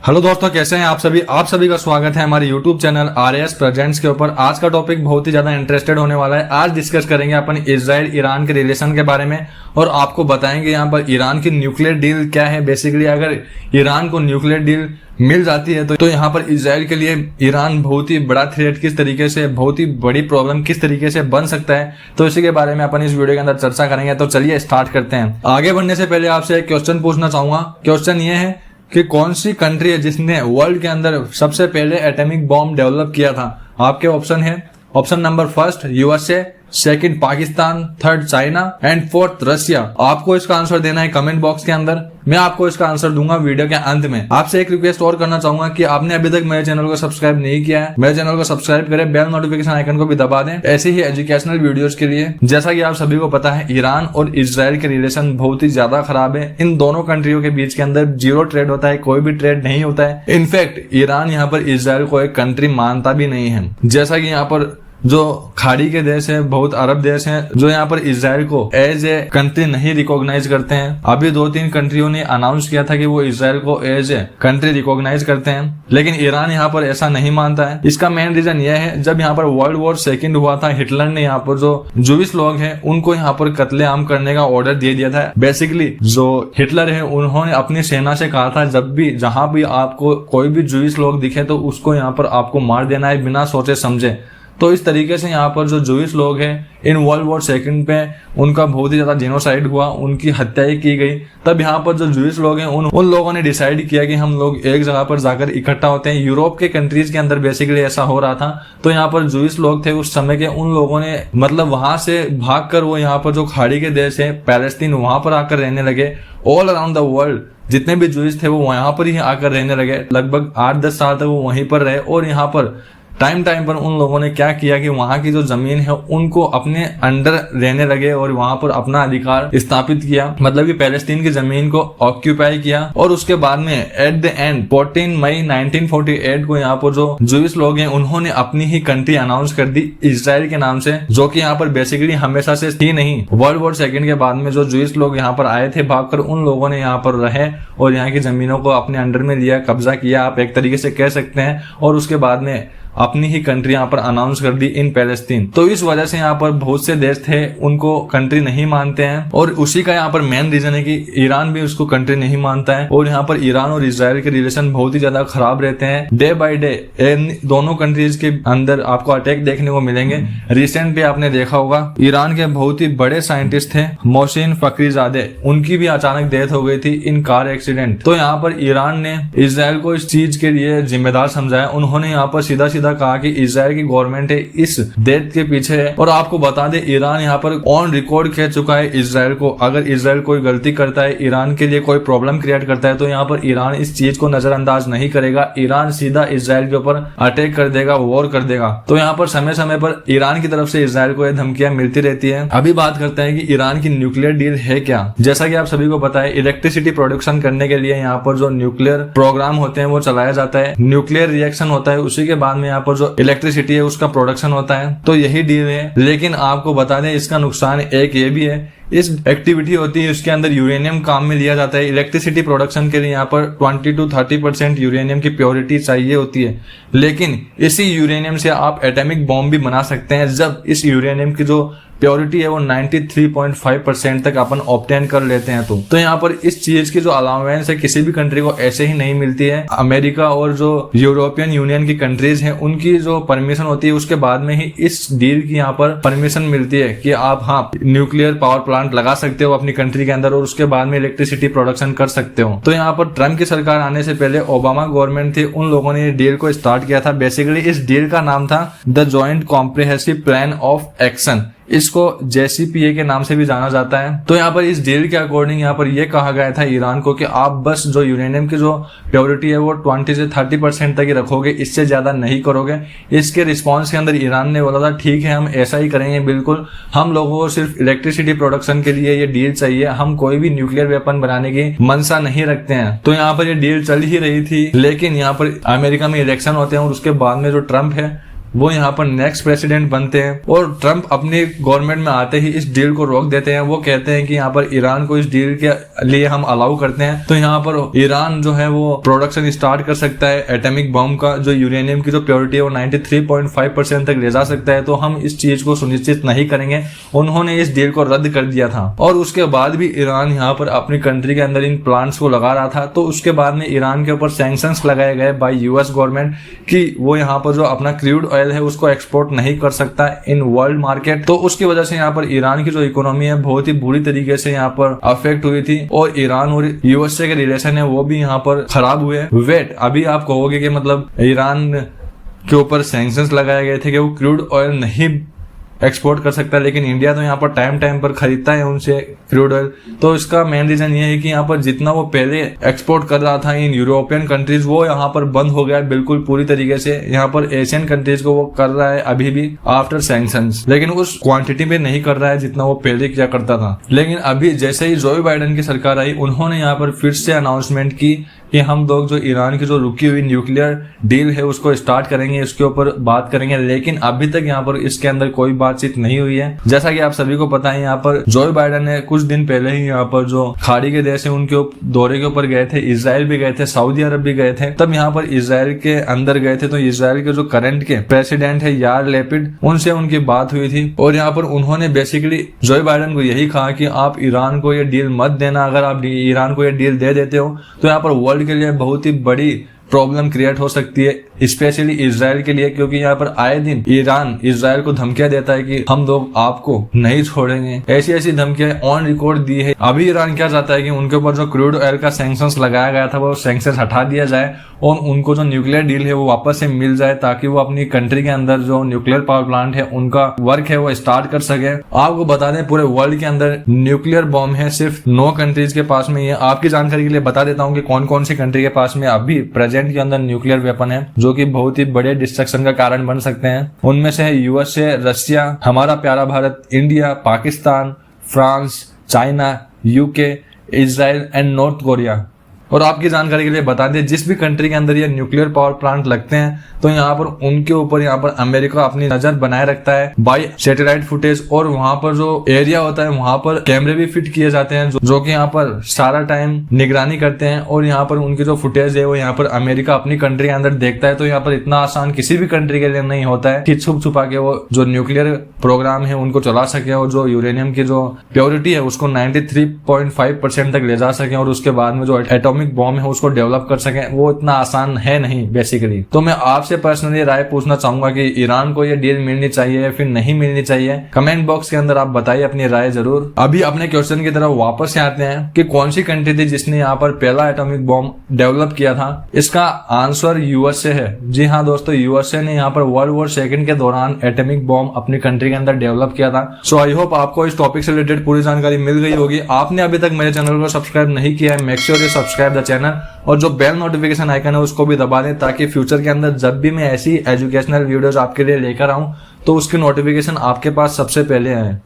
Hello दोस्तों, कैसे हैं आप सभी का स्वागत है हमारे YouTube चैनल RAS प्रेजेंट्स के ऊपर। आज का टॉपिक बहुत ही ज्यादा इंटरेस्टेड होने वाला है। आज डिस्कस करेंगे अपन इजराइल ईरान के रिलेशन के बारे में और आपको बताएंगे यहाँ पर ईरान की न्यूक्लियर डील क्या है। बेसिकली अगर ईरान को न्यूक्लियर डील मिल जाती है तो यहाँ पर इजराइल के लिए ईरान बहुत ही बड़ा थ्रेट किस तरीके से, बहुत ही बड़ी प्रॉब्लम किस तरीके से बन सकता है, तो इसी के बारे में अपन इस वीडियो के अंदर चर्चा करेंगे। तो चलिए स्टार्ट करते हैं। आगे बढ़ने से पहले आपसे एक क्वेश्चन पूछना चाहूंगा। क्वेश्चन ये है कि कौन सी कंट्री है जिसने वर्ल्ड के अंदर सबसे पहले एटॉमिक बॉम्ब डेवलप किया था। आपके ऑप्शन है, option number first USA, second Pakistan, third China and fourth Russia. आपको इसका आंसर देना है कमेंट बॉक्स के अंदर। मैं आपको इसका आंसर दूंगा वीडियो के अंत में। आपसे एक रिक्वेस्ट और करना चाहूंगा कि आपने अभी तक मेरे चैनल को सब्सक्राइब नहीं किया है, मेरे चैनल को सब्सक्राइब करें, बेल नोटिफिकेशन आइकन को भी दबा दें ऐसे ही एजुकेशनल वीडियोस के लिए। जैसा कि आप सभी को पता है, ईरान और इजराइल के रिलेशन बहुत ही ज्यादा खराब है। इन दोनों कंट्रियों के बीच के अंदर जीरो ट्रेड होता है, कोई भी ट्रेड नहीं होता है। इनफैक्ट ईरान यहाँ पर इजराइल को एक कंट्री मानता भी नहीं है। जैसा कि यहाँ पर जो खाड़ी के देश है, बहुत अरब देश हैं जो यहाँ पर इजराइल को एज ए कंट्री नहीं रिकॉग्नाइज करते हैं। अभी 2-3 कंट्रियों ने अनाउंस किया था कि वो इजराइल को एज ए कंट्री रिकॉग्नाइज करते हैं, लेकिन ईरान यहाँ पर ऐसा नहीं मानता है। इसका मेन रीजन यह है, जब यहाँ पर वर्ल्ड वॉर सेकंड हुआ था, हिटलर ने यहाँ पर जो जूविश लोग हैं उनको यहाँ पर कत्लेआम करने का ऑर्डर दे दिया था। बेसिकली जो हिटलर है उन्होंने अपनी सेना से कहा था, जब भी जहां भी आपको कोई भी जूविश लोग दिखे तो उसको यहाँ पर आपको मार देना है बिना सोचे समझे। तो इस तरीके से यहाँ पर जो जूइश लोग हैं इन वर्ल्ड वॉर सेकंड पे उनका बहुत ही ज्यादा जेनोसाइड हुआ, उनकी हत्याएं की गई। तब यहाँ पर जो जूइश लोग हैं उन लोगों ने डिसाइड किया कि हम लोग एक जगह पर जाकर इकट्ठा होते हैं। यूरोप के कंट्रीज के अंदर बेसिकली ऐसा हो रहा था। तो यहाँ पर जूइश लोग थे उस समय के, उन लोगों ने मतलब वहां से भागकर वो यहाँ पर जो खाड़ी के देश है पैलेस्तीन, वहां पर आकर रहने लगे। ऑल अराउंड द वर्ल्ड जितने भी जूइश थे वो वहां पर ही आकर रहने लगे। लगभग 8-10 साल तक वो वहीं पर रहे और यहाँ पर टाइम पर उन लोगों ने क्या किया कि वहां की जो जमीन है उनको अपने अंडर रहने लगे और वहां पर अपना अधिकार स्थापित किया। मतलब कि पैलेस्टीन की जमीन को ऑक्यूपाई किया। और उसके बाद में एट द एंड 14 मई 1948 को यहाँ पर जो जूइश लोग हैं उन्होंने अपनी ही कंट्री अनाउंस कर दी इजराइल के नाम से, जो कि यहाँ पर बेसिकली हमेशा से थी नहीं। वर्ल्ड वॉर सेकंड के बाद में जो जूइश लोग यहाँ पर आए थे भागकर, उन लोगों ने यहाँ पर रहे और यहाँ की जमीनों को अपने अंडर में लिया, कब्जा किया, आप एक तरीके से कह सकते हैं। और उसके बाद में अपनी ही कंट्री यहाँ पर अनाउंस कर दी इन पैलेस्तीन। तो इस वजह से यहाँ पर बहुत से देश थे उनको कंट्री नहीं मानते हैं और उसी का यहाँ पर मेन रीजन है कि ईरान भी उसको कंट्री नहीं मानता है। और यहाँ पर ईरान और इजराइल के रिलेशन बहुत ही ज्यादा खराब रहते हैं। डे बाय डे इन दोनों कंट्रीज के अंदर आपको अटैक देखने को मिलेंगे। रिसेंट भी आपने देखा होगा, ईरान के बहुत ही बड़े साइंटिस्ट थे मोहसिन फखरीजादे, उनकी भी अचानक डेथ हो गई थी इन कार एक्सीडेंट। तो यहाँ पर ईरान ने इजराइल को इस चीज के लिए जिम्मेदार समझाया। उन्होंने यहाँ पर सीधा कहा कि इजराइल की गवर्नमेंट है इस डेथ के पीछे है। और आपको बता दें, ईरान यहाँ पर ऑन रिकॉर्ड कह चुका है इजराइल को, अगर इजराइल कोई गलती करता है, ईरान के लिए कोई प्रॉब्लम क्रिएट करता है, तो यहाँ पर ईरान इस चीज को नजरअंदाज नहीं करेगा। ईरान सीधा इजराइल के ऊपर अटैक कर देगा, वॉर कर देगा। तो यहाँ पर समय समय पर ईरान की तरफ से इजराइल को यह धमकियां मिलती रहती है। अभी बात करते हैं कि ईरान की न्यूक्लियर डील है क्या। जैसा कि आप सभी को पता है, इलेक्ट्रिसिटी प्रोडक्शन करने के लिए यहाँ पर जो न्यूक्लियर प्रोग्राम होते हैं वो चलाया जाता है। न्यूक्लियर रिएक्शन होता है, उसी के बाद में यहाँ पर जो इलेक्ट्रिसिटी है उसका प्रोडक्शन होता है। तो यही डील है। लेकिन आपको बता दें, इसका नुकसान एक ये भी है, इस एक्टिविटी होती है उसके अंदर यूरेनियम काम में लिया जाता है। इलेक्ट्रिसिटी प्रोडक्शन के लिए यहाँ पर 20-30% यूरेनियम की प्योरिटी चाहिए होती है। लेकिन इसी यूरेनियम से आप एटॉमिक बॉम्ब भी बना सकते हैं, जब इस यूरेनियम की जो प्योरिटी है वो 93.5% तक अपन ऑब्टेन कर लेते हैं। तो यहाँ पर इस चीज की जो अलाउंस है किसी भी कंट्री को ऐसे ही नहीं मिलती है। अमेरिका और जो यूरोपियन यूनियन की कंट्रीज हैं उनकी जो परमिशन होती है उसके बाद में ही इस डील की यहाँ पर परमिशन मिलती है कि आप हाँ न्यूक्लियर पावर प्लांट लगा सकते हो अपनी कंट्री के अंदर और उसके बाद में इलेक्ट्रिसिटी प्रोडक्शन कर सकते हो। तो यहाँ पर ट्रम्प की सरकार आने से पहले ओबामा गवर्नमेंट थी, उन लोगों ने डील को स्टार्ट किया था। बेसिकली इस डील का नाम था the joint comprehensive plan of action. इसको JCPA के नाम से भी जाना जाता है। तो यहाँ पर इस डील के अकॉर्डिंग यहाँ पर यह कहा गया था ईरान को कि आप बस जो यूरेनियम की जो प्योरिटी है वो 20 से 30% तक ही रखोगे, इससे ज्यादा नहीं करोगे। इसके रिस्पॉन्स के अंदर ईरान ने बोला था ठीक है हम ऐसा ही करेंगे, बिल्कुल हम लोगों को सिर्फ इलेक्ट्रिसिटी प्रोडक्शन के लिए ये डील चाहिए, हम कोई भी न्यूक्लियर वेपन बनाने की मंशा नहीं रखते हैं। तो यहाँ पर ये डील चल ही रही थी। लेकिन यहाँ पर अमेरिका में इलेक्शन होते हैं और उसके बाद में जो ट्रम्प है वो यहाँ पर नेक्स्ट प्रेसिडेंट बनते हैं और ट्रम्प अपनी गवर्नमेंट में आते ही इस डील को रोक देते हैं। वो कहते हैं कि यहाँ पर ईरान को इस डील के लिए हम अलाउ करते हैं तो यहाँ पर ईरान जो है वो प्रोडक्शन स्टार्ट कर सकता है एटॉमिक बम का, जो यूरेनियम की जो प्योरिटी है वो 93.5% तक ले जा सकता है। तो हम इस चीज को सुनिश्चित नहीं करेंगे। उन्होंने इस डील को रद्द कर दिया था और उसके बाद भी ईरान यहाँ पर अपनी कंट्री के अंदर इन प्लांट्स को लगा रहा था। तो उसके बाद में ईरान के ऊपर सैंक्शंस लगाए गए बाय यूएस गवर्नमेंट कि वो यहाँ पर जो अपना क्रूड ऑयल है उसको एक्सपोर्ट नहीं कर सकता इन वर्ल्ड मार्केट। तो उसकी वजह से यहाँ पर ईरान की जो इकोनॉमी है बहुत ही बुरी तरीके से यहाँ पर अफेक्ट हुई थी और ईरान और यूएसए के रिलेशन है वो भी यहाँ पर खराब हुए। वेट, अभी आप कहोगे कि मतलब ईरान के ऊपर सैंक्शंस लगाए गए थे कि वो क्रूड ऑयल नहीं एक्सपोर्ट कर सकता है, लेकिन इंडिया तो यहाँ पर टाइम पर खरीदता है उनसे क्रूड ऑयल। तो इसका मेन रीजन ये है कि यहाँ पर जितना वो पहले एक्सपोर्ट कर रहा था इन यूरोपियन कंट्रीज वो यहाँ पर बंद हो गया है बिल्कुल पूरी तरीके से। यहाँ पर एशियन कंट्रीज को वो कर रहा है अभी भी आफ्टर सैंक्शंस, लेकिन उस क्वांटिटी में नहीं कर रहा है जितना वो पहले किया करता था। लेकिन अभी जैसे ही जो बाइडेन की सरकार आई उन्होंने यहाँ पर फिर से अनाउंसमेंट की कि हम लोग जो ईरान की जो रुकी हुई न्यूक्लियर डील है उसको स्टार्ट करेंगे, इसके ऊपर बात करेंगे। लेकिन अभी तक यहाँ पर इसके अंदर कोई बातचीत नहीं हुई है। जैसा कि आप सभी को पता है यहाँ पर जो बाइडेन ने कुछ दिन पहले ही यहाँ पर जो खाड़ी के देश है उनके दौरे के ऊपर गए थे, इजराइल भी गए थे, सऊदी अरब भी गए थे। तब यहाँ पर इजराइल के अंदर गए थे तो इजराइल के जो करंट के प्रेसिडेंट है यार लैपिड, उनसे उनकी बात हुई थी और यहाँ पर उन्होंने बेसिकली जो बाइडेन को यही कहा कि आप ईरान को ये डील मत देना। अगर आप ईरान को ये डील दे देते हो तो यहाँ पर वर्ल्ड के लिए बहुत ही बड़ी प्रॉब्लम क्रिएट हो सकती है, स्पेशली इजराइल के लिए, क्योंकि यहाँ पर आए दिन ईरान इजराइल को धमकियां देता है कि हम लोग आपको नहीं छोड़ेंगे। ऐसी ऐसी धमकियां ऑन रिकॉर्ड दी है। अभी ईरान क्या चाहता है कि उनके ऊपर जो क्रूड ऑयल का सैंक्शंस लगाया गया था वो सैंक्शंस हटा दिया जाए और उनको जो न्यूक्लियर डील है वो वापस से मिल जाए ताकि वो अपनी कंट्री के अंदर जो न्यूक्लियर पावर प्लांट है उनका वर्क है वो स्टार्ट कर सके। आपको बता दें पूरे वर्ल्ड के अंदर न्यूक्लियर बॉम्ब है सिर्फ 9 कंट्रीज के पास में। ये आपकी जानकारी के लिए बता देता हूँ कि कौन कौन सी कंट्री के पास में अभी प्रेजेंट के अंदर न्यूक्लियर वेपन है जो कि बहुत ही बड़े डिस्ट्रक्शन का कारण बन सकते हैं। उनमें से है यूएसए, रशिया, हमारा प्यारा Bharat, India, Pakistan, France, China, UK, Israel and north Korea. और आपकी जानकारी के लिए बता दें जिस भी कंट्री के अंदर ये न्यूक्लियर पावर प्लांट लगते हैं तो यहाँ पर उनके ऊपर यहाँ पर अमेरिका अपनी नजर बनाए रखता है बाय सैटेलाइट फुटेज और वहाँ पर जो एरिया होता है वहाँ पर कैमरे भी फिट किए जाते हैं जो कि यहाँ पर सारा टाइम निगरानी करते हैं और यहाँ पर उनकी जो फुटेज है वो यहाँ पर अमेरिका अपनी कंट्री के अंदर देखता है। तो यहाँ पर इतना आसान किसी भी कंट्री के लिए नहीं होता है कि छुप छुपा के वो जो न्यूक्लियर प्रोग्राम है उनको चला सके और जो यूरेनियम की जो प्योरिटी है उसको 93.5% तक ले जा सके और उसके बाद में जो एटॉमिक बॉम्ब है उसको डेवलप कर सके। वो इतना आसान है नहीं बेसिकली। तो मैं आपसे पर्सनली राय पूछना चाहूंगा कि ईरान को ये डील मिलनी चाहिए या फिर नहीं मिलनी चाहिए। कमेंट बॉक्स के अंदर आप बताइए अपनी राय जरूर। अभी अपने क्वेश्चन की तरफ वापस से आते हैं कि कौन सी कंट्री थी जिसने यहाँ पर पहला एटॉमिक बॉम्ब डेवलप किया था। इसका आंसर यूएसए है। जी हाँ दोस्तों, यूएसए ने यहाँ पर वर्ल्ड वॉर सेकंड के दौरान एटॉमिक बॉम्ब अपनी कंट्री के अंदर डेवलप किया था। सो आई होप आपको इस टॉपिक से रिलेटेड पूरी जानकारी मिल गई होगी। आपने अभी तक मेरे चैनल को सब्सक्राइब नहीं किया है, make sure you subscribe the channel और जो बेल नोटिफिकेशन आइकन है उसको भी दबा दें ताकि फ्यूचर के अंदर जब भी मैं ऐसी एजुकेशनल वीडियोस आपके लिए लेकर आऊं तो उसकी नोटिफिकेशन आपके पास सबसे पहले आए।